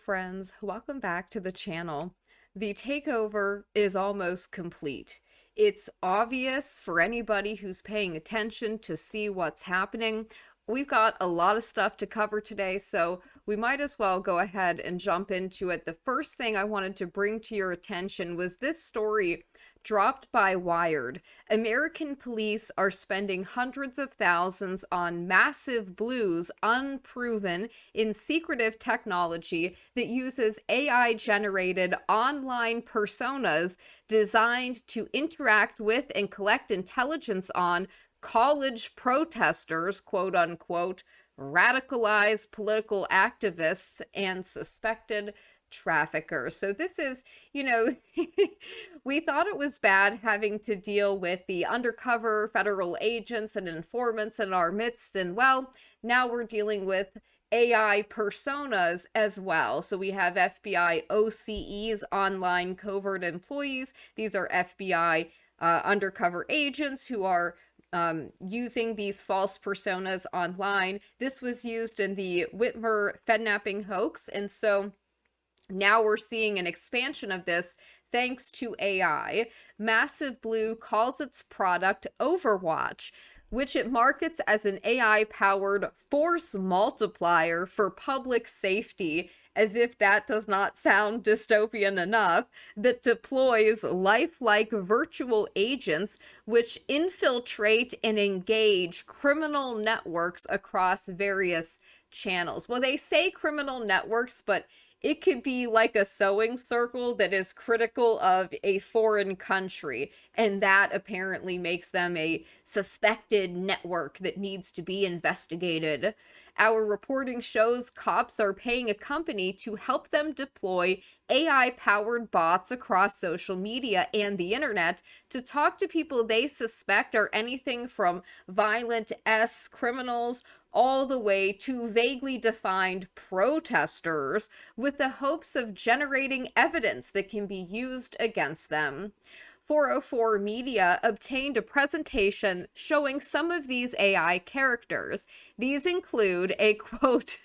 friends, welcome back to the channel. The takeover is almost complete. It's obvious for anybody who's paying attention to see what's happening. We've got a lot of stuff to cover today, so we might as well go ahead and jump into it. The first thing I wanted to bring to your attention was this story dropped by Wired. American police are spending hundreds of thousands on massive blues unproven in secretive technology that uses AI generated online personas designed to interact with and collect intelligence on college protesters, quote unquote, radicalized political activists, and suspected traffickers. So this is, we thought it was bad having to deal with the undercover federal agents and informants in our midst. And well, now we're dealing with AI personas as well. So we have FBI OCEs, online covert employees. These are FBI undercover agents who are using these false personas online. This was used in the Whitmer kidnapping hoax. And so now we're seeing an expansion of this thanks to AI. Massive Blue calls its product Overwatch, which it markets as an AI-powered force multiplier for public safety, as if that does not sound dystopian enough, that deploys lifelike virtual agents which infiltrate and engage criminal networks across various channels. Well, they say criminal networks, but it could be like a sewing circle that is critical of a foreign country, and that apparently makes them a suspected network that needs to be investigated. Our reporting shows cops are paying a company to help them deploy AI-powered bots across social media and the internet to talk to people they suspect are anything from violent criminals all the way to vaguely defined protesters, with the hopes of generating evidence that can be used against them. 404 Media obtained a presentation showing some of these AI characters. These include a quote,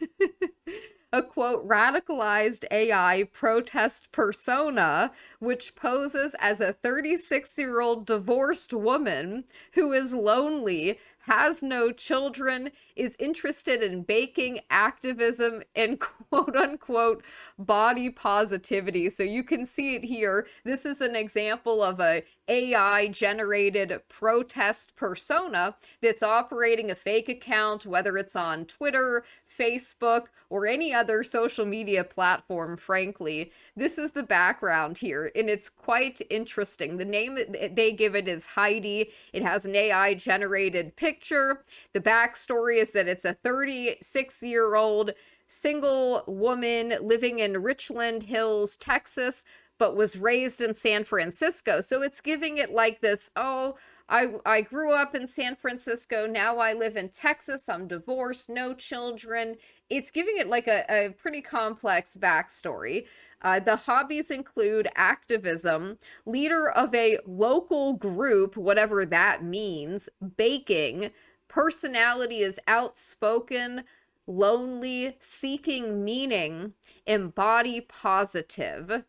a quote, radicalized AI protest persona, which poses as a 36-year-old divorced woman who is lonely, has no children, is interested in baking, activism, and quote unquote body positivity. So you can see it here. This is an example of a AI generated protest persona that's operating a fake account, whether it's on Twitter, Facebook, or any other social media platform, frankly. This is the background here, and it's quite interesting. The name they give it is Heidi. It has an AI generated picture. The backstory is that it's a 36-year-old single woman living in Richland Hills, Texas, but was raised in San Francisco. So it's giving it like this, oh, I grew up in San Francisco, now I live in Texas, I'm divorced, no children. It's giving it like a pretty complex backstory. The hobbies include activism, leader of a local group, whatever that means, baking, personality is outspoken, lonely, seeking meaning, and body positive.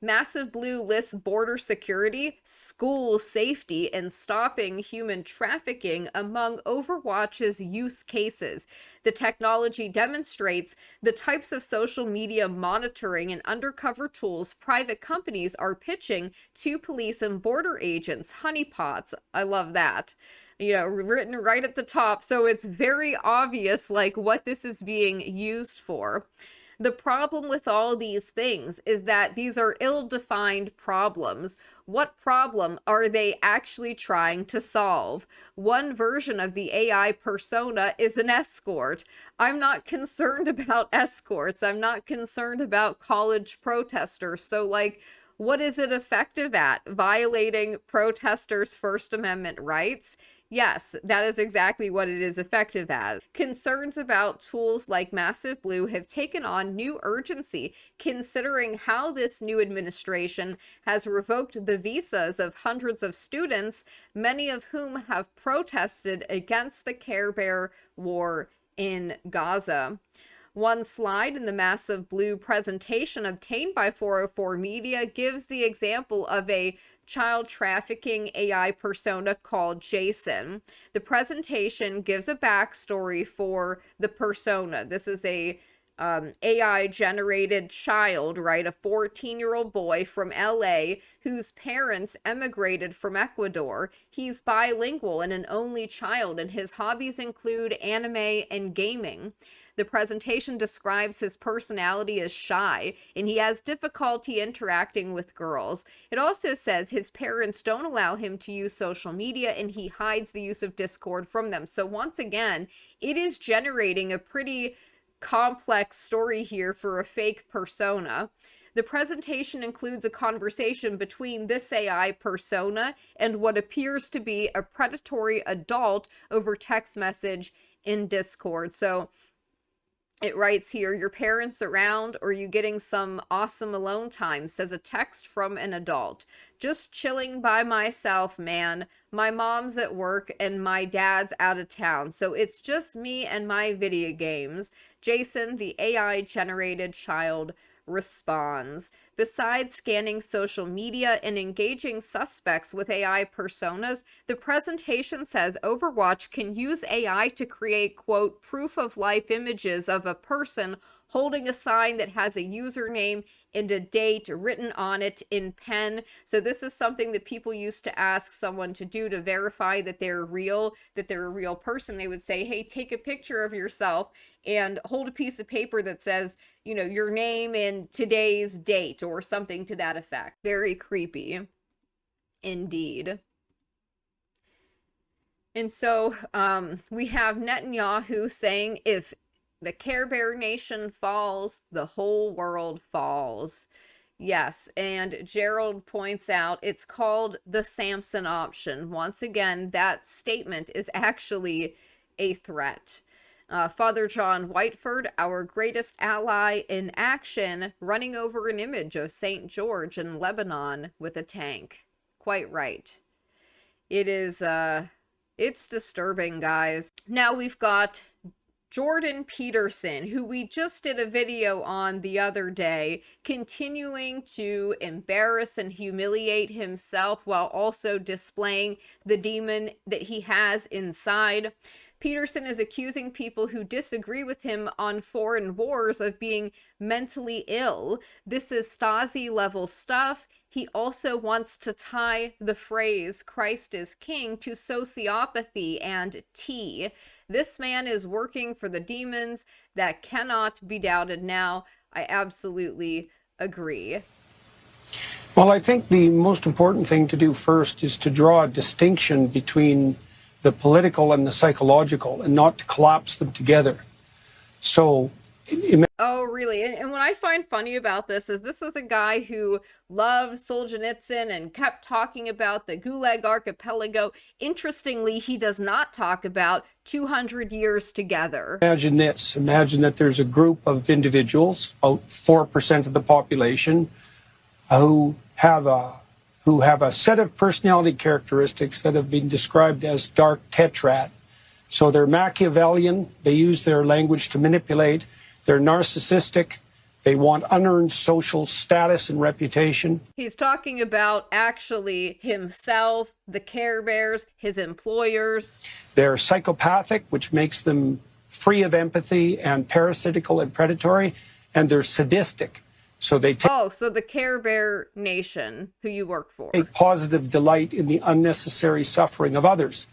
Massive Blue lists border security, school safety, and stopping human trafficking among Overwatch's use cases. The technology demonstrates the types of social media monitoring and undercover tools private companies are pitching to police and border agents. Honeypots, I love that. Written right at the top, so it's very obvious like what this is being used for. The problem with all these things is that these are ill-defined problems. What problem are they actually trying to solve? One version of the AI persona is an escort. I'm not concerned about escorts. I'm not concerned about college protesters. So, what is it effective at? Violating protesters' First Amendment rights? Yes, that is exactly what it is effective at. Concerns about tools like Massive Blue have taken on new urgency, considering how this new administration has revoked the visas of hundreds of students, many of whom have protested against the Care Bear war in Gaza. One slide in the massive blue presentation obtained by 404 Media gives the example of a child trafficking AI persona called Jason. The presentation gives a backstory for the persona. This is a AI generated child, right? A 14-year-old boy from LA whose parents emigrated from Ecuador. He's bilingual and an only child, and his hobbies include anime and gaming. The presentation describes his personality as shy, and he has difficulty interacting with girls. It also says his parents don't allow him to use social media, and he hides the use of Discord from them. So once again, it is generating a pretty complex story here for a fake persona. The presentation includes a conversation between this AI persona and what appears to be a predatory adult over text message in Discord. So it writes here, your parents around, or are you getting some awesome alone time? Says a text from an adult. Just chilling by myself, man. My mom's at work and my dad's out of town. So it's just me and my video games. Jason, the AI generated child, responds. Besides scanning social media and engaging suspects with AI personas, the presentation says Overwatch can use AI to create, quote, proof of life images of a person holding a sign that has a username and a date written on it in pen. So this is something that people used to ask someone to do to verify that they're real, that they're a real person. They would say, hey, take a picture of yourself and hold a piece of paper that says, you know, your name and today's date or something to that effect. Very creepy indeed. And so we have Netanyahu saying, if the Care Bear Nation falls, the whole world falls. Yes, and Gerald points out it's called the Samson option. Once again, that statement is actually a threat. Father John Whiteford, our greatest ally in action, running over an image of St. George in Lebanon with a tank. Quite right. It is, it's disturbing, guys. Now we've got Jordan Peterson, who we just did a video on the other day, continuing to embarrass and humiliate himself while also displaying the demon that he has inside. Peterson is accusing people who disagree with him on foreign wars of being mentally ill. This is Stasi-level stuff. He also wants to tie the phrase Christ is King to sociopathy and tea. This man is working for the demons. That cannot be doubted now. I absolutely agree. Well, I think the most important thing to do first is to draw a distinction between the political and the psychological, and not to collapse them together. So, oh, really? And what I find funny about this is a guy who loves Solzhenitsyn and kept talking about the Gulag Archipelago. Interestingly, he does not talk about 200 years together. Imagine this. Imagine that there's a group of individuals, about 4% of the population, who have a set of personality characteristics that have been described as dark tetrad. So they're Machiavellian, they use their language to manipulate, they're narcissistic, they want unearned social status and reputation. He's talking about actually himself, the Care Bears, his employers. They're psychopathic, which makes them free of empathy and parasitical and predatory, and they're sadistic. So they so the Care Bear Nation, who you work for, take positive delight in the unnecessary suffering of others.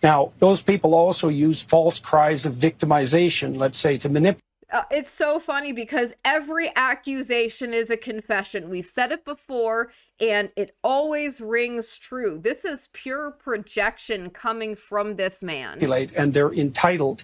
Now, those people also use false cries of victimization, let's say, to manipulate. It's so funny because every accusation is a confession. We've said it before, and it always rings true. This is pure projection coming from this man. And they're entitled.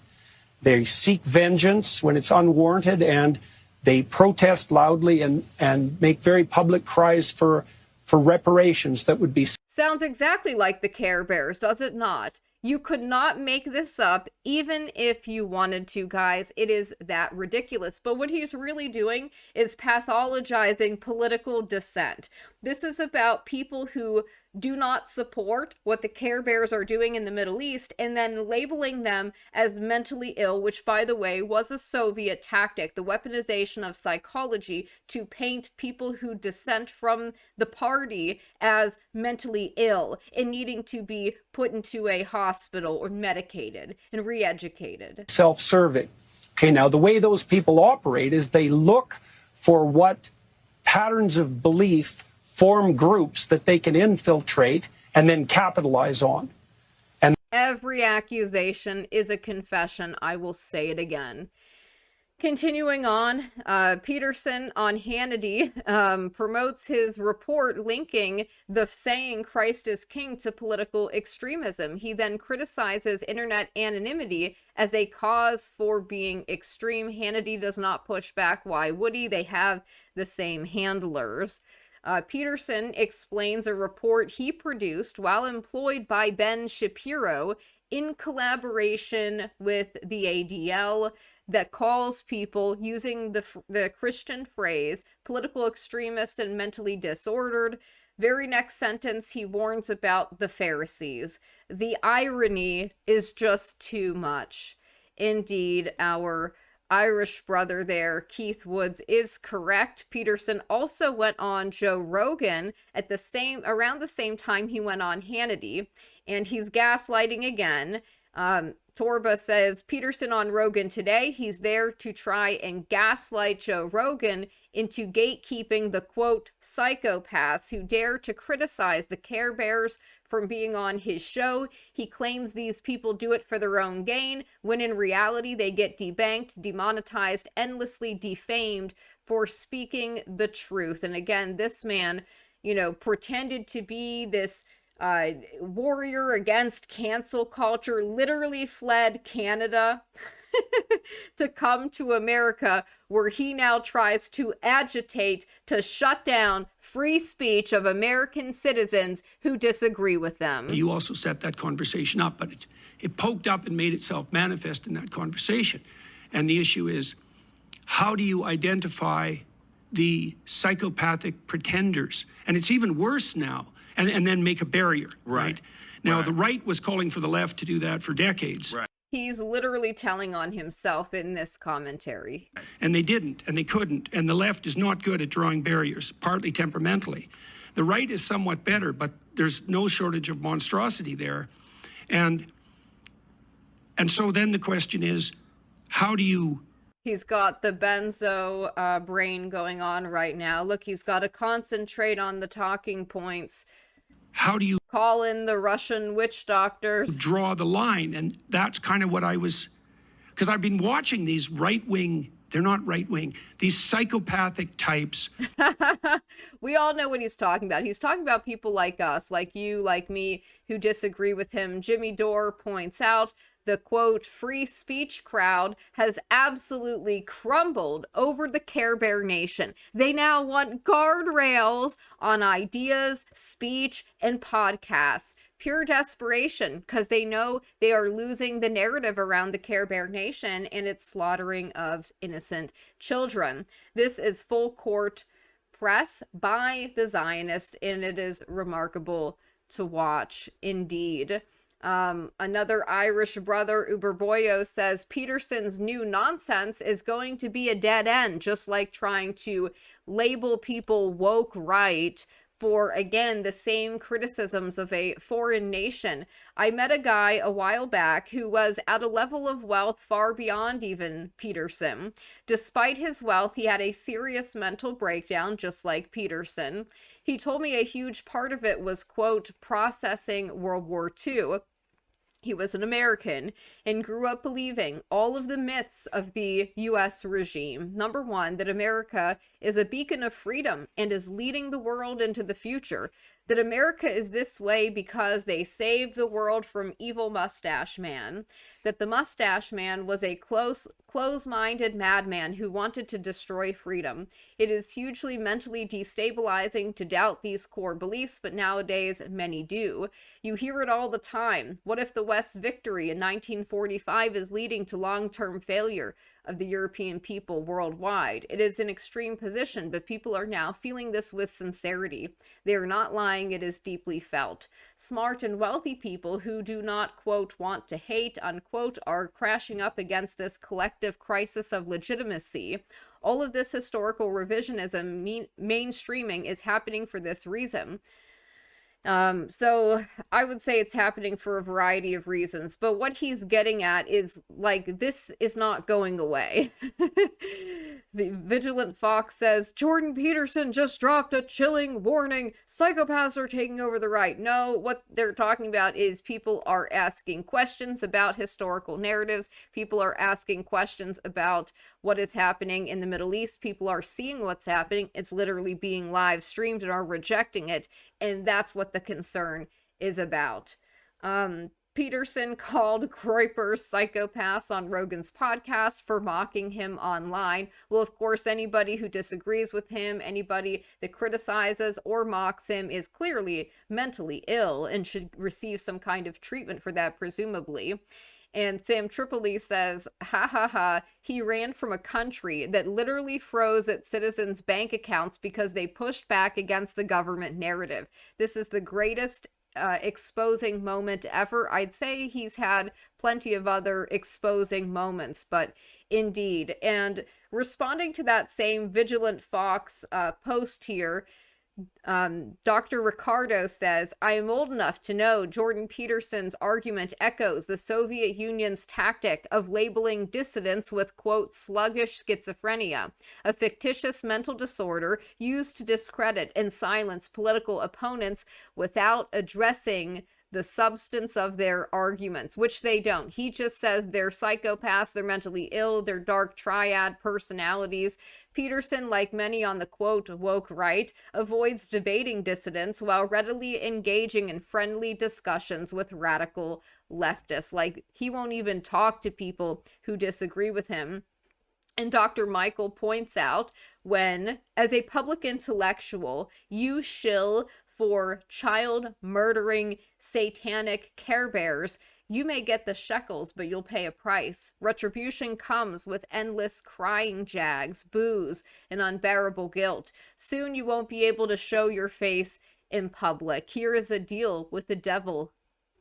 They seek vengeance when it's unwarranted, and they protest loudly and make very public cries for reparations that would be... Sounds exactly like the Care Bears, does it not? You could not make this up even if you wanted to, guys. It is that ridiculous. But what he's really doing is pathologizing political dissent. This is about people who do not support what the Care Bears are doing in the Middle East and then labeling them as mentally ill, which, by the way, was a Soviet tactic, the weaponization of psychology to paint people who dissent from the party as mentally ill and needing to be put into a hospital or medicated and re-educated. Self-serving. Okay, now the way those people operate is they look for what patterns of belief form groups that they can infiltrate and then capitalize on. And every accusation is a confession. I will say it again. Continuing on, Peterson on Hannity promotes his report linking the saying Christ is king to political extremism. He then criticizes internet anonymity as a cause for being extreme. Hannity does not push back. Why would he? They have the same handlers. Peterson explains a report he produced while employed by Ben Shapiro in collaboration with the ADL that calls people using the Christian phrase political extremist and mentally disordered. Very next sentence, he warns about the Pharisees. The irony is just too much. Indeed, our Irish brother there, Keith Woods, is correct. Peterson also went on Joe Rogan around the same time he went on Hannity, and he's gaslighting again. Torba says, Peterson on Rogan today, he's there to try and gaslight Joe Rogan into gatekeeping the, quote, psychopaths who dare to criticize the Care Bears from being on his show. He claims these people do it for their own gain, when in reality they get debanked, demonetized, endlessly defamed for speaking the truth. And again, this man, pretended to be this warrior against cancel culture, literally fled Canada to come to America, where he now tries to agitate to shut down free speech of American citizens who disagree with them. You also set that conversation up, but it poked up and made itself manifest in that conversation. And the issue is, how do you identify the psychopathic pretenders? And it's even worse now. And then make a barrier, right? Now, the right was calling for the left to do that for decades. Right. He's literally telling on himself in this commentary. And they didn't, and they couldn't. And the left is not good at drawing barriers, partly temperamentally. The right is somewhat better, but there's no shortage of monstrosity there. And so then the question is, how do you... He's got the benzo brain going on right now. Look, he's got to concentrate on the talking points. How do you call in the Russian witch doctors? Draw the line. And that's kind of what I was, because I've been watching these right-wing, they're not right-wing, these psychopathic types. We all know what he's talking about. He's talking about people like us, like you, like me, who disagree with him. Jimmy Dore points out the, quote, free speech crowd has absolutely crumbled over the Care Bear Nation. They now want guardrails on ideas, speech, and podcasts. Pure desperation, because they know they are losing the narrative around the Care Bear Nation and its slaughtering of innocent children. This is full court press by the Zionists, and it is remarkable to watch indeed. Another Irish brother, Uberboyo, says Peterson's new nonsense is going to be a dead end, just like trying to label people woke right for, again, the same criticisms of a foreign nation. I met a guy a while back who was at a level of wealth far beyond even Peterson. Despite his wealth, he had a serious mental breakdown, just like Peterson. He told me a huge part of it was, quote, processing World War II. He was an American and grew up believing all of the myths of the U.S. regime. Number one, that America is a beacon of freedom and is leading the world into the future. that America is this way because they saved the world from evil Mustache Man, that the Mustache Man was a close-minded madman who wanted to destroy freedom. It is hugely mentally destabilizing to doubt these core beliefs, but nowadays many do. You hear it all the time. What if the West's victory in 1945 is leading to long-term failure of the European people worldwide? It is an extreme position, but people are now feeling this with sincerity. They are not lying, it is deeply felt. Smart and wealthy people who do not, quote, want to hate, unquote, are crashing up against this collective crisis of legitimacy. All of this historical revisionism mainstreaming is happening for this reason. So I would say it's happening for a variety of reasons, but what he's getting at is like, this is not going away. The Vigilant Fox says, Jordan Peterson just dropped a chilling warning. Psychopaths are taking over the right. No, what they're talking about is people are asking questions about historical narratives. People are asking questions about what is happening in the Middle East. People are seeing what's happening. It's literally being live streamed and are rejecting it. And that's what the concern is about. Peterson called Groyper psychopaths on Rogan's podcast for mocking him online. Well, of course, anybody who disagrees with him, anybody that criticizes or mocks him is clearly mentally ill and should receive some kind of treatment for that, presumably. And Sam Tripoli says, ha ha ha, he ran from a country that literally froze its citizens' bank accounts because they pushed back against the government narrative. This is the greatest exposing moment ever. I'd say he's had plenty of other exposing moments, but indeed. And responding to that same Vigilant Fox post here, Dr. Ricardo says, I am old enough to know Jordan Peterson's argument echoes the Soviet Union's tactic of labeling dissidents with, quote, sluggish schizophrenia, a fictitious mental disorder used to discredit and silence political opponents without addressing the substance of their arguments, which they don't. He just says they're psychopaths, they're mentally ill, they're dark triad personalities. Peterson, like many on the quote woke right, avoids debating dissidents while readily engaging in friendly discussions with radical leftists. Like, he won't even talk to people who disagree with him. And Dr. Michael points out, when, as a public intellectual, you shill for child murdering satanic Care Bears, you may get the shekels, but you'll pay a price. Retribution comes with endless crying jags, boos, and unbearable guilt. Soon you won't be able to show your face in public. Here is a deal with the devil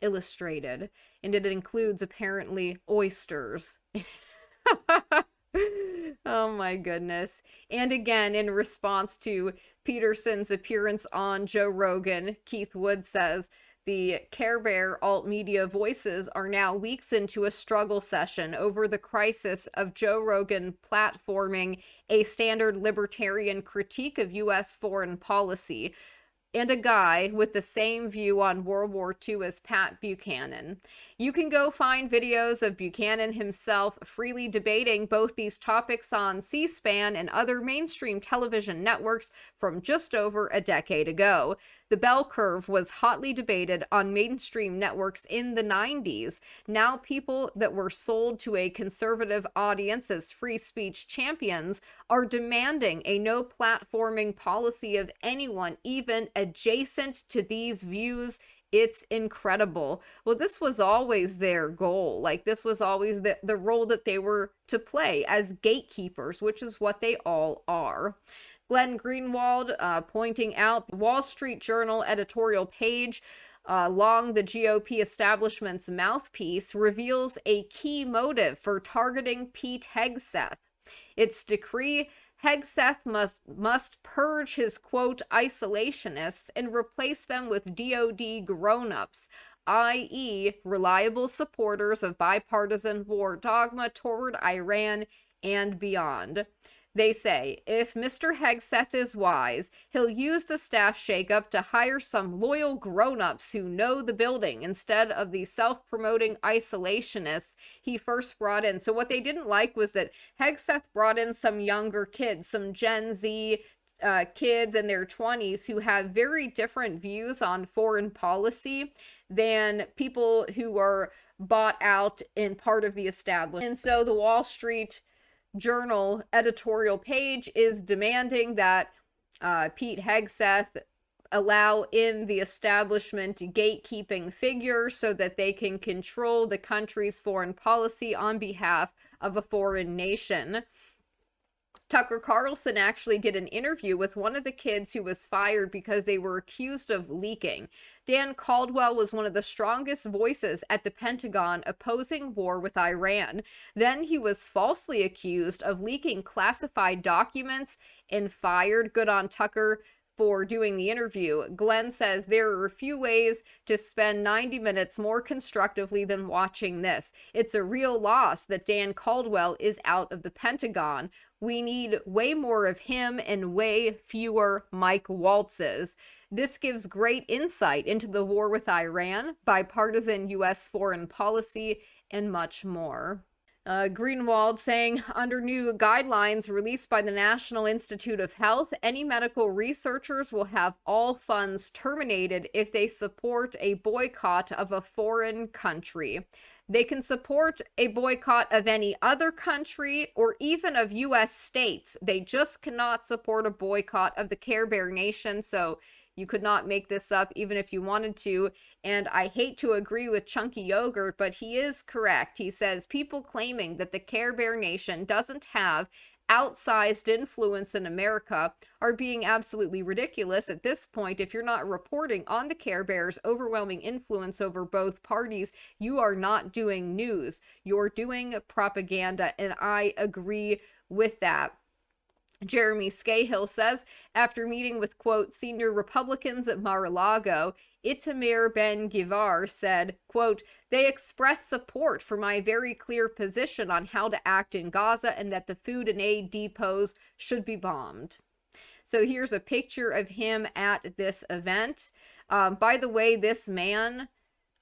illustrated, and it includes apparently oysters. Oh my goodness. And again, in response to Peterson's appearance on Joe Rogan, Keith Wood says, the Care Bear alt media voices are now weeks into a struggle session over the crisis of Joe Rogan platforming a standard libertarian critique of U.S. foreign policy, and a guy with the same view on World War II as Pat Buchanan. You can go find videos of Buchanan himself freely debating both these topics on C-SPAN and other mainstream television networks from just over a decade ago. The bell curve was hotly debated on mainstream networks in the 90s. Now people that were sold to a conservative audience as free speech champions are demanding a no platforming policy of anyone even adjacent to these views. It's incredible. Well, this was always their goal. Like, this was always the role that they were to play as gatekeepers, which is what they all are. Glenn Greenwald pointing out the Wall Street Journal editorial page along the GOP establishment's mouthpiece reveals a key motive for targeting Pete Hegseth. Its decree, Hegseth must purge his, quote, isolationists and replace them with DOD grown-ups, i.e. reliable supporters of bipartisan war dogma toward Iran and beyond. They say, if Mr. Hegseth is wise, he'll use the staff shakeup to hire some loyal grown-ups who know the building instead of the self-promoting isolationists he first brought in. So what they didn't like was that Hegseth brought in some younger kids, some Gen Z kids in their 20s who have very different views on foreign policy than people who are bought out in part of the establishment. And so the Wall Street Journal editorial page is demanding that Pete Hegseth allow in the establishment gatekeeping figures so that they can control the country's foreign policy on behalf of a foreign nation. Tucker Carlson actually did an interview with one of the kids who was fired because they were accused of leaking. Dan Caldwell was one of the strongest voices at the Pentagon opposing war with Iran. Then he was falsely accused of leaking classified documents and fired. Good on Tucker for doing the interview. Glenn says there are a few ways to spend 90 minutes more constructively than watching this. It's a real loss that Dan Caldwell is out of the Pentagon. We need way more of him and way fewer Mike Waltzes. This gives great insight into the war with Iran, bipartisan U.S. foreign policy, and much more. Greenwald saying, under new guidelines released by the National Institute of Health, any medical researchers will have all funds terminated if they support a boycott of a foreign country. They can support a boycott of any other country or even of U.S. states. They just cannot support a boycott of the Care Bear Nation, so you could not make this up even if you wanted to. And I hate to agree with Chunky Yogurt, but he is correct. He says people claiming that the Care Bear Nation doesn't have outsized influence in America are being absolutely ridiculous at this point. If you're not reporting on the Care Bears' overwhelming influence over both parties, you are not doing news. You're doing propaganda, and I agree with that. Jeremy Scahill says, after meeting with, quote, senior Republicans at Mar-a-Lago, Itamar Ben-Gvir said, quote, they expressed support for my very clear position on how to act in Gaza and that the food and aid depots should be bombed. So here's a picture of him at this event. By the way, this man,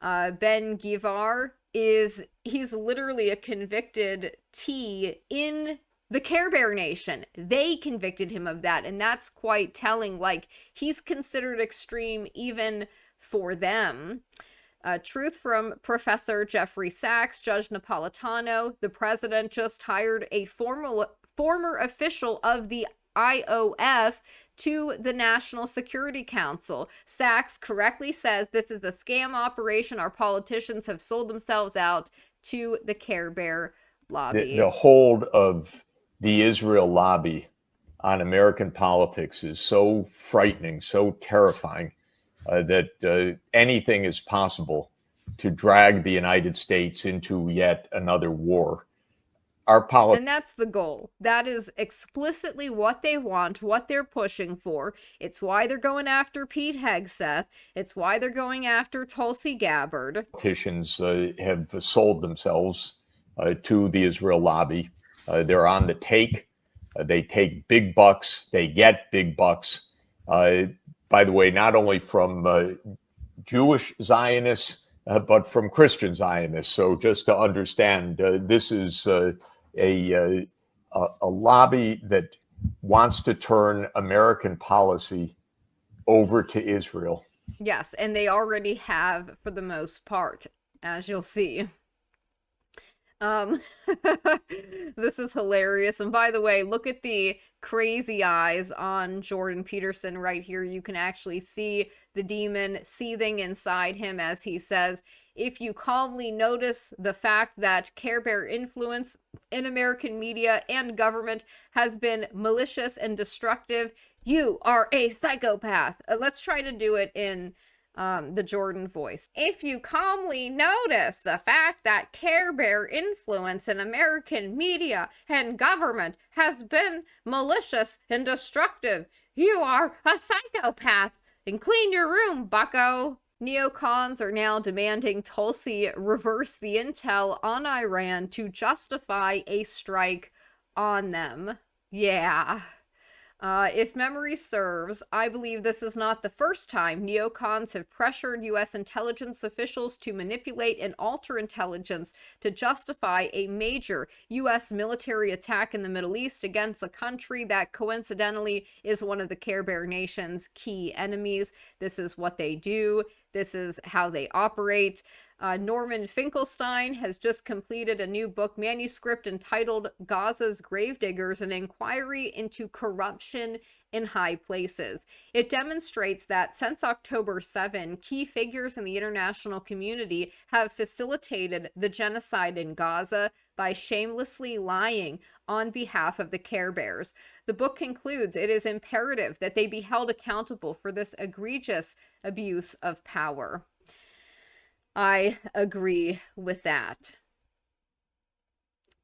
Ben-Gvir, he's literally a convicted T in the Care Bear Nation. They convicted him of that, and that's quite telling. Like, he's considered extreme even for them. Truth from Professor Jeffrey Sachs, Judge Napolitano. The president just hired a former official of the IOF to the National Security Council. Sachs correctly says this is a scam operation. Our politicians have sold themselves out to the Care Bear lobby. The hold of the Israel lobby on American politics is so frightening, so terrifying, that anything is possible to drag the United States into yet another war. And that's the goal. That is explicitly what they want, what they're pushing for. It's why they're going after Pete Hegseth. It's why they're going after Tulsi Gabbard. Politicians have sold themselves to the Israel lobby. They're on the take. They take big bucks. They get big bucks. By the way, not only from Jewish Zionists, but from Christian Zionists. So just to understand, this is a lobby that wants to turn American policy over to Israel. Yes, and they already have for the most part, as you'll see. This is hilarious. And by the way, look at the crazy eyes on Jordan Peterson right here. You can actually see the demon seething inside him as he says, if you calmly notice the fact that Care Bear influence in American media and government has been malicious and destructive, you are a psychopath. Let's try to do it in the Jordan voice. If you calmly notice the fact that Care Bear influence in American media and government has been malicious and destructive, you are a psychopath. And clean your room, bucko. Neocons are now demanding Tulsi reverse the intel on Iran to justify a strike on them. Yeah. If memory serves, I believe this is not the first time neocons have pressured U.S. intelligence officials to manipulate and alter intelligence to justify a major U.S. military attack in the Middle East against a country that coincidentally is one of the Care Bear Nation's key enemies. This is what they do. This is how they operate. Norman Finkelstein has just completed a new book manuscript entitled Gaza's Gravediggers, an inquiry into corruption in high places. It demonstrates that since October 7, key figures in the international community have facilitated the genocide in Gaza by shamelessly lying on behalf of the Care Bears. The book concludes it is imperative that they be held accountable for this egregious abuse of power. I agree with that.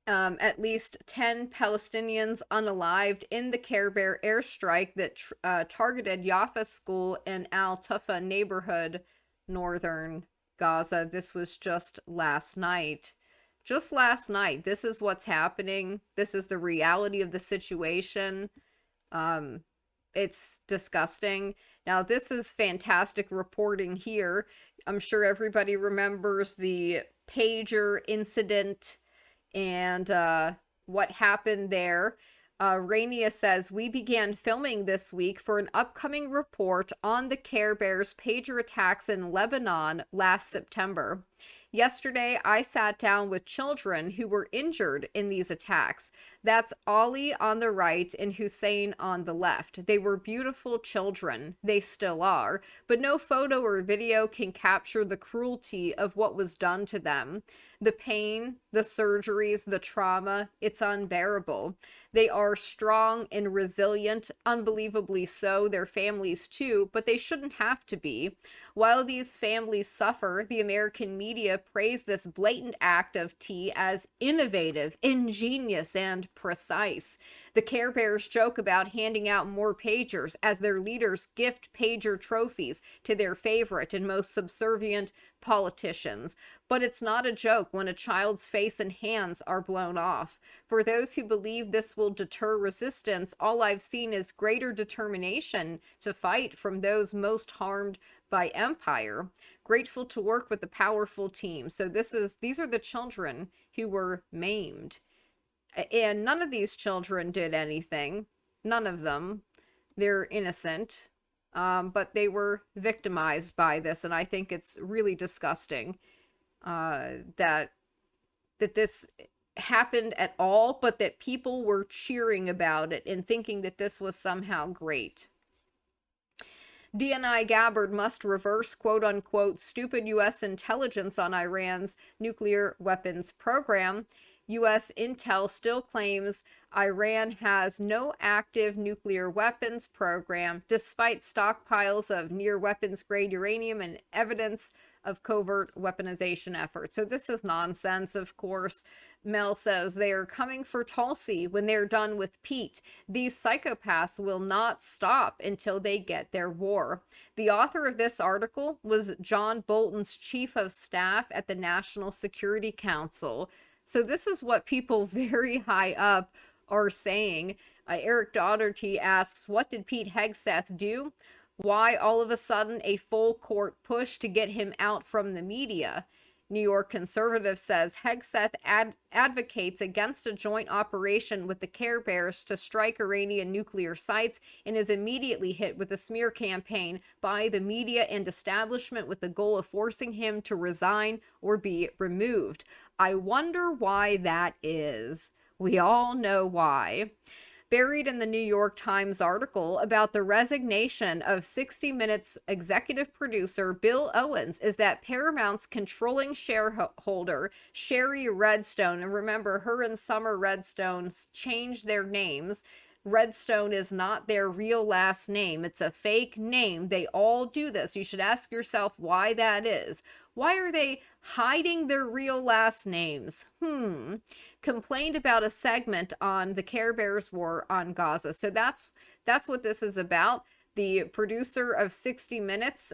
At least 10 Palestinians unalived in the Care Bear airstrike that targeted Yafa School in Al Tufa neighborhood, northern Gaza. This was just last night. Just last night. This is what's happening. This is the reality of the situation. It's disgusting. Now, this is fantastic reporting here. I'm sure everybody remembers the pager incident and what happened there. Rania says, we began filming this week for an upcoming report on the Care Bears pager attacks in Lebanon last September. Yesterday, I sat down with children who were injured in these attacks. That's Ali on the right and Hussein on the left. They were beautiful children. They still are. But no photo or video can capture the cruelty of what was done to them. The pain, the surgeries, the trauma, it's unbearable. They are strong and resilient, unbelievably so, their families too, but they shouldn't have to be. While these families suffer, the American media praise this blatant act of T as innovative, ingenious, and precise. The Care Bears joke about handing out more pagers as their leaders gift pager trophies to their favorite and most subservient politicians. But it's not a joke when a child's face and hands are blown off. For those who believe this will deter resistance, all I've seen is greater determination to fight from those most harmed by empire. Grateful to work with the powerful team. So these are the children who were maimed. And none of these children did anything. None of them. They're innocent. But they were victimized by this, and I think it's really disgusting that this happened at all, but that people were cheering about it and thinking that this was somehow great. DNI Gabbard must reverse quote-unquote stupid U.S. intelligence on Iran's nuclear weapons program. U.S. intel still claims Iran has no active nuclear weapons program, despite stockpiles of near weapons-grade uranium and evidence of covert weaponization efforts. So this is nonsense, of course. Mel says they are coming for Tulsi when they're done with Pete. These psychopaths will not stop until they get their war. The author of this article was John Bolton's chief of staff at the National Security Council. So this is what people very high up are saying. Eric Doherty asks, what did Pete Hegseth do? Why all of a sudden a full court push to get him out from the media? New York Conservative says Hegseth advocates against a joint operation with the Care Bears to strike Iranian nuclear sites and is immediately hit with a smear campaign by the media and establishment with the goal of forcing him to resign or be removed. I wonder why that is. We all know why. Buried in the New York Times article about the resignation of 60 Minutes executive producer Bill Owens is that Paramount's controlling shareholder, Sherry Redstone, and remember, her and Summer Redstone changed their names. Redstone is not their real last name. It's a fake name. They all do this. You should ask yourself why that is. Why are they hiding their real last names? Complained about a segment on the Care Bears war on Gaza. So that's what this is about. The producer of 60 Minutes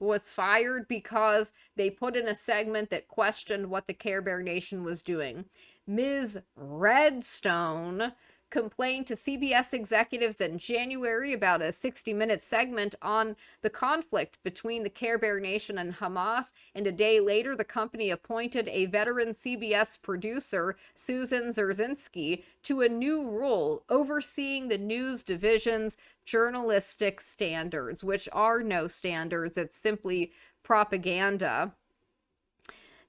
was fired because they put in a segment that questioned what the Care Bear Nation was doing. Ms. Redstone complained to CBS executives in January about a 60-minute segment on the conflict between the Care Bear Nation and Hamas, and a day later the company appointed a veteran CBS producer, Susan Zerzinski, to a new role overseeing the news division's journalistic standards, which are no standards, it's simply propaganda.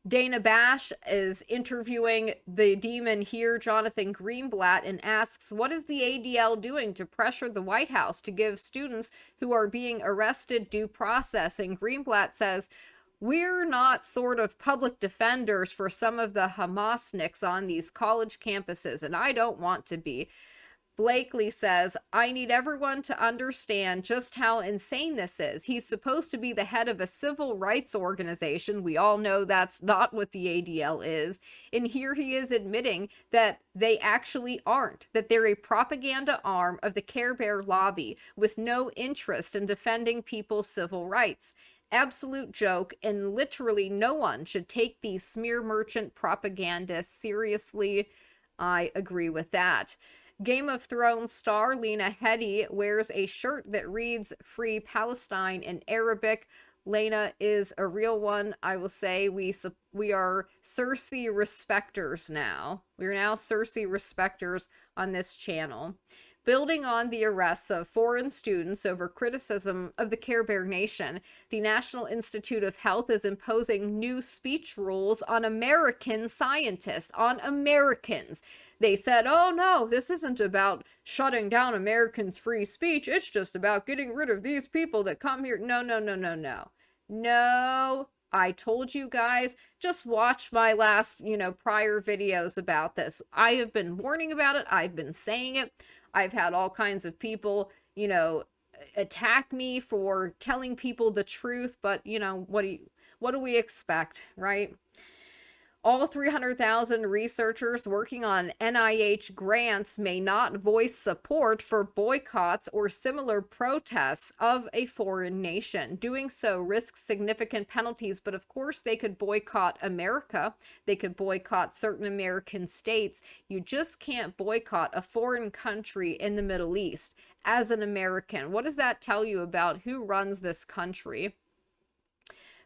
Dana Bash is interviewing the demon here, Jonathan Greenblatt, and asks, what is the ADL doing to pressure the White House to give students who are being arrested due process? And Greenblatt says, we're not sort of public defenders for some of the Hamasniks on these college campuses, and I don't want to be. Blakely says, I need everyone to understand just how insane this is. He's supposed to be the head of a civil rights organization. We all know that's not what the ADL is. And here he is admitting that they actually aren't, that they're a propaganda arm of the Care Bear lobby with no interest in defending people's civil rights. Absolute joke, and literally no one should take these smear merchant propagandists seriously. I agree with that. Game of Thrones star Lena Headey wears a shirt that reads Free Palestine in Arabic. Lena is a real one. I will say we are Cersei respecters now. We are now Cersei respecters on this channel. Building on the arrests of foreign students over criticism of the Care Bear Nation, the National Institute of Health is imposing new speech rules on American scientists, on Americans. They said, oh no, this isn't about shutting down Americans' free speech. It's just about getting rid of these people that come here. No, no, no, no, no. No, I told you guys, just watch my last, prior videos about this. I have been warning about it. I've been saying it. I've had all kinds of people, attack me for telling people the truth, but what do we expect, right? All 300,000 researchers working on NIH grants may not voice support for boycotts or similar protests of a foreign nation. Doing so risks significant penalties, but of course they could boycott America. They could boycott certain American states. You just can't boycott a foreign country in the Middle East. As an American, what does that tell you about who runs this country?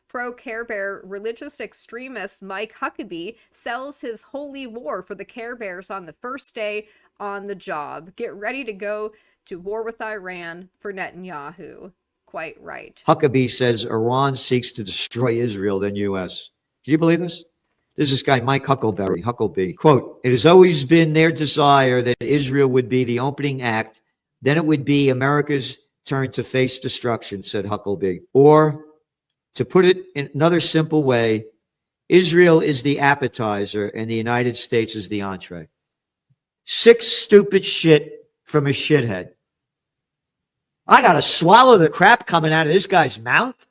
Pro-Care Bear religious extremist Mike Huckabee sells his holy war for the Care Bears on the first day on the job. Get ready to go to war with Iran for Netanyahu. Quite right. Huckabee says Iran seeks to destroy Israel, then U.S. Can you believe this? There's this guy, Mike Huckabee. Quote, it has always been their desire that Israel would be the opening act. Then it would be America's turn to face destruction, said Huckabee. Or, to put it in another simple way, Israel is the appetizer and the United States is the entree. Sick, stupid shit from a shithead. I got to swallow the crap coming out of this guy's mouth.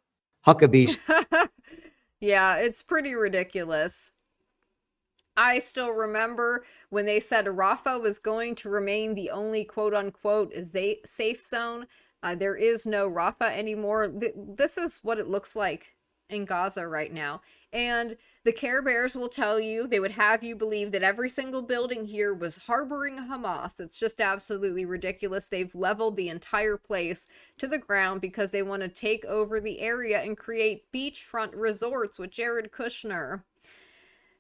Huckabee's. Yeah, it's pretty ridiculous. I still remember when they said Rafah was going to remain the only quote-unquote safe zone. There is no Rafah anymore. This is what it looks like in Gaza right now. And the Care Bears will tell you, they would have you believe that every single building here was harboring Hamas. It's just absolutely ridiculous. They've leveled the entire place to the ground because they want to take over the area and create beachfront resorts with Jared Kushner.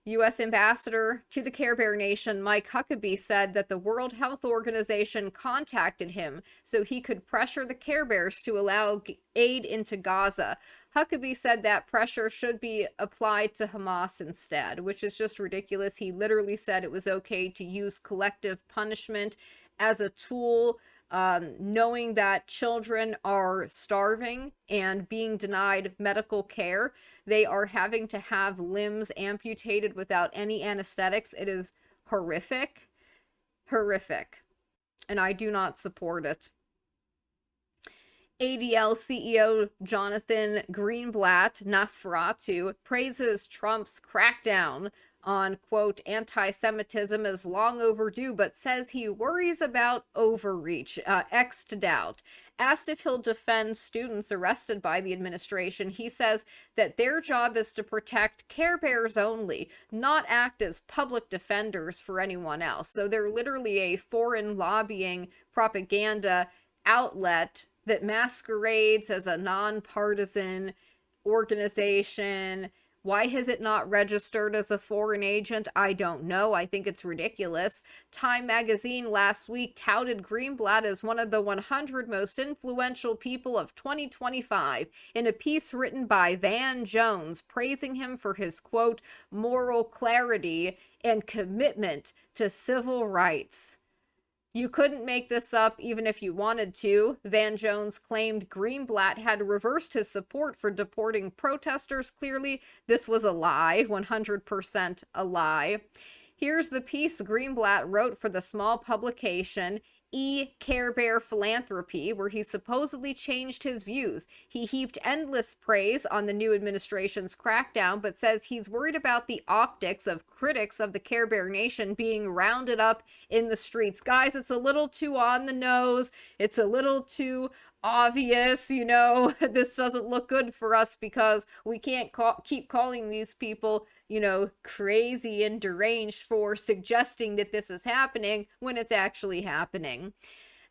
U.S. Ambassador to the Care Bear Nation, Mike Huckabee, said that the World Health Organization contacted him so he could pressure the Care Bears to allow aid into Gaza. Huckabee said that pressure should be applied to Hamas instead, which is just ridiculous. He literally said it was okay to use collective punishment as a tool, knowing that children are starving and being denied medical care. They are having to have limbs amputated without any anesthetics. It is horrific. Horrific. And I do not support it. ADL CEO Jonathan Greenblatt Nosferatu praises Trump's crackdown on, quote, anti-Semitism as long overdue, but says he worries about overreach. X'd out. Asked if he'll defend students arrested by the administration, he says that their job is to protect Care Bears only, not act as public defenders for anyone else. So they're literally a foreign lobbying propaganda outlet that masquerades as a nonpartisan organization. Why has it not registered as a foreign agent? I don't know. I think it's ridiculous. Time magazine last week touted Greenblatt as one of the 100 most influential people of 2025 in a piece written by Van Jones, praising him for his, quote, moral clarity and commitment to civil rights. You couldn't make this up even if you wanted to. Van Jones claimed Greenblatt had reversed his support for deporting protesters. Clearly, this was a lie, 100% a lie. Here's the piece Greenblatt wrote for the small publication Care Bear Philanthropy, where he supposedly changed his views. He heaped endless praise on the new administration's crackdown, but says he's worried about the optics of critics of the Care Bear Nation being rounded up in the streets. Guys, it's a little too on the nose. It's a little too obvious, you know. This doesn't look good for us because we can't keep calling these people, you know, crazy and deranged for suggesting that this is happening when it's actually happening.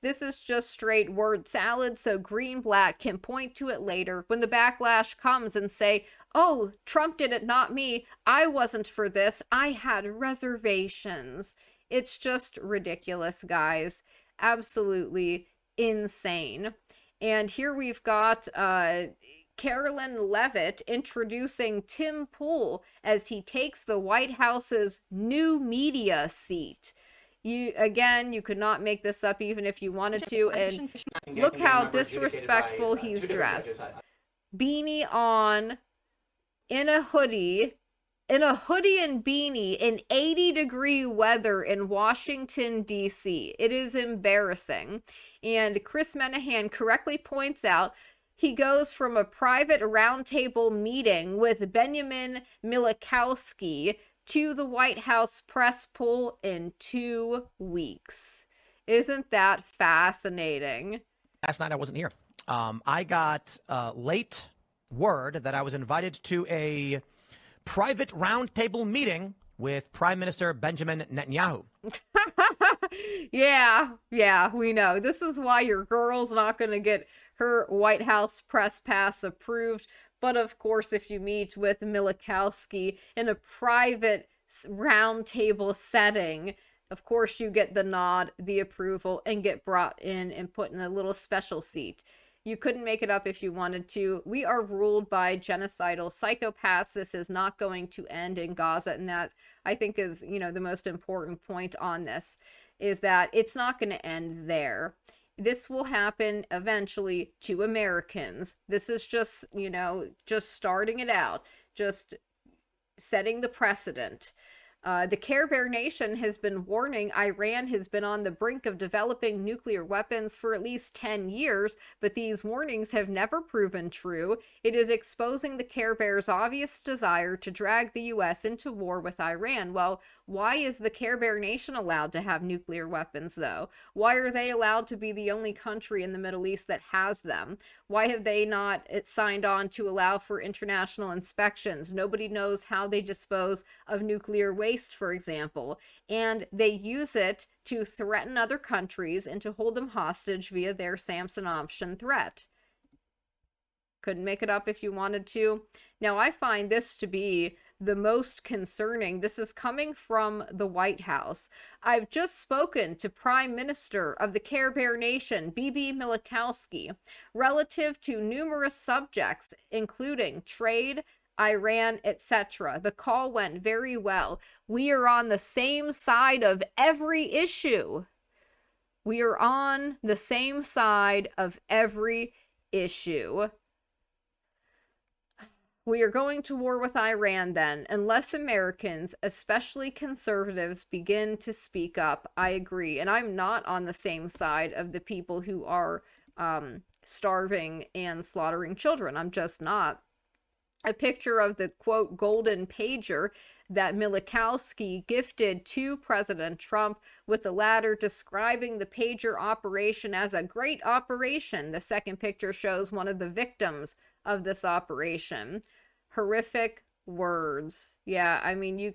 This is just straight word salad, so Greenblatt can point to it later when the backlash comes and say, oh, Trump did it, not me. I wasn't for this. I had reservations. It's just ridiculous, guys. Absolutely insane. And here we've got Carolyn Levitt introducing Tim Pool as he takes the White House's new media seat. You could not make this up even if you wanted to. And look how disrespectful he's dressed. Beanie on, in a hoodie and beanie in 80-degree weather in Washington, D.C. It is embarrassing. And Chris Menahan correctly points out he goes from a private roundtable meeting with Benjamin Milikowski to the White House press pool in 2 weeks. Isn't that fascinating? Last night I wasn't here. I got late word that I was invited to a private roundtable meeting with Prime Minister Benjamin Netanyahu. Yeah, we know. This is why your girl's not going to get her White House press pass approved. But of course, if you meet with Milikowski in a private roundtable setting, of course you get the nod, the approval, and get brought in and put in a little special seat. You couldn't make it up if you wanted to. We are ruled by genocidal psychopaths. This is not going to end in Gaza. And that, I think, is, you know, the most important point on this, is that it's not going to end there. This will happen eventually to Americans. This is just, you know, just starting it out, just setting the precedent. The Care Bear Nation has been warning Iran has been on the brink of developing nuclear weapons for at least 10 years, but these warnings have never proven true. It is exposing the Care Bear's obvious desire to drag the U.S. into war with Iran. Well, why is the Care Bear Nation allowed to have nuclear weapons, though? Why are they allowed to be the only country in the Middle East that has them? Why have they not signed on to allow for international inspections? Nobody knows how they dispose of nuclear waste, for example, and they use it to threaten other countries and to hold them hostage via their Samson option threat. Couldn't make it up if you wanted to. Now, I find this to be the most concerning. This is coming from the White House. I've just spoken to Prime Minister of the Care Bear Nation, Bibi Milikowski, relative to numerous subjects, including trade, Iran, etc. The call went very well. We are on the same side of every issue. We are on the same side of every issue. We are going to war with Iran then, unless Americans, especially conservatives, begin to speak up. I agree. And I'm not on the same side of the people who are starving and slaughtering children. I'm just not. A picture of the, quote, golden pager that Milikowski gifted to President Trump, with the latter describing the pager operation as a great operation. The second picture shows one of the victims of this operation. Horrific words. Yeah, I mean,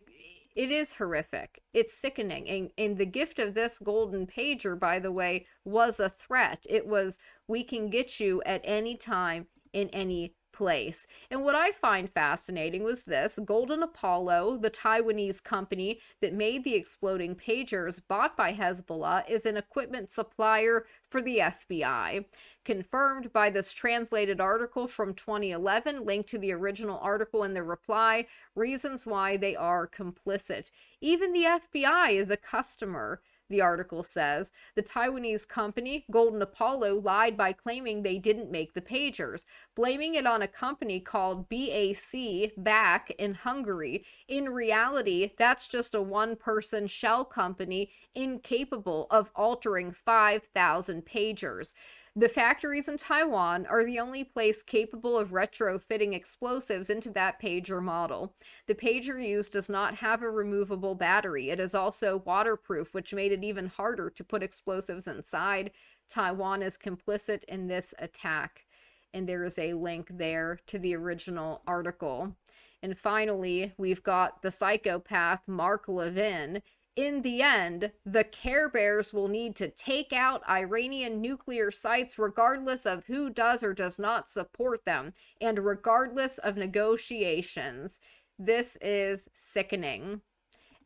it is horrific. It's sickening. And the gift of this golden pager, by the way, was a threat. It was, we can get you at any time in any place. And what I find fascinating was this: Golden Apollo, the Taiwanese company that made the exploding pagers bought by Hezbollah, is an equipment supplier for the FBI. Confirmed by this translated article from 2011, linked to the original article in the reply, reasons why they are complicit. Even the FBI is a customer. The article says the Taiwanese company, Golden Apollo, lied by claiming they didn't make the pagers, blaming it on a company called BAC in Hungary. In reality, that's just a one-person shell company incapable of altering 5,000 pagers. The factories in Taiwan are the only place capable of retrofitting explosives into that pager model. The pager used does not have a removable battery. It is also waterproof, which made it even harder to put explosives inside. Taiwan is complicit in this attack. And there is a link there to the original article. And finally, we've got the psychopath Mark Levin. In the end, the Care Bears will need to take out Iranian nuclear sites regardless of who does or does not support them, and regardless of negotiations. This is sickening.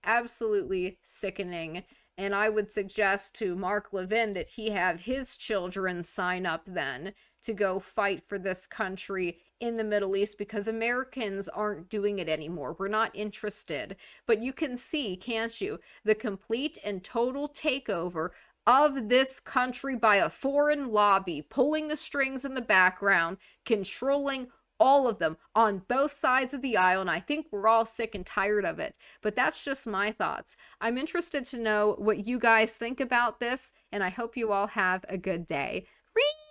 Absolutely sickening. And I would suggest to Mark Levin that he have his children sign up then to go fight for this country in the Middle East, because Americans aren't doing it anymore. We're not interested. But you can see, can't you, the complete and total takeover of this country by a foreign lobby, pulling the strings in the background, controlling all of them on both sides of the aisle, and I think we're all sick and tired of it. But that's just my thoughts. I'm interested to know what you guys think about this, and I hope you all have a good day. Ring!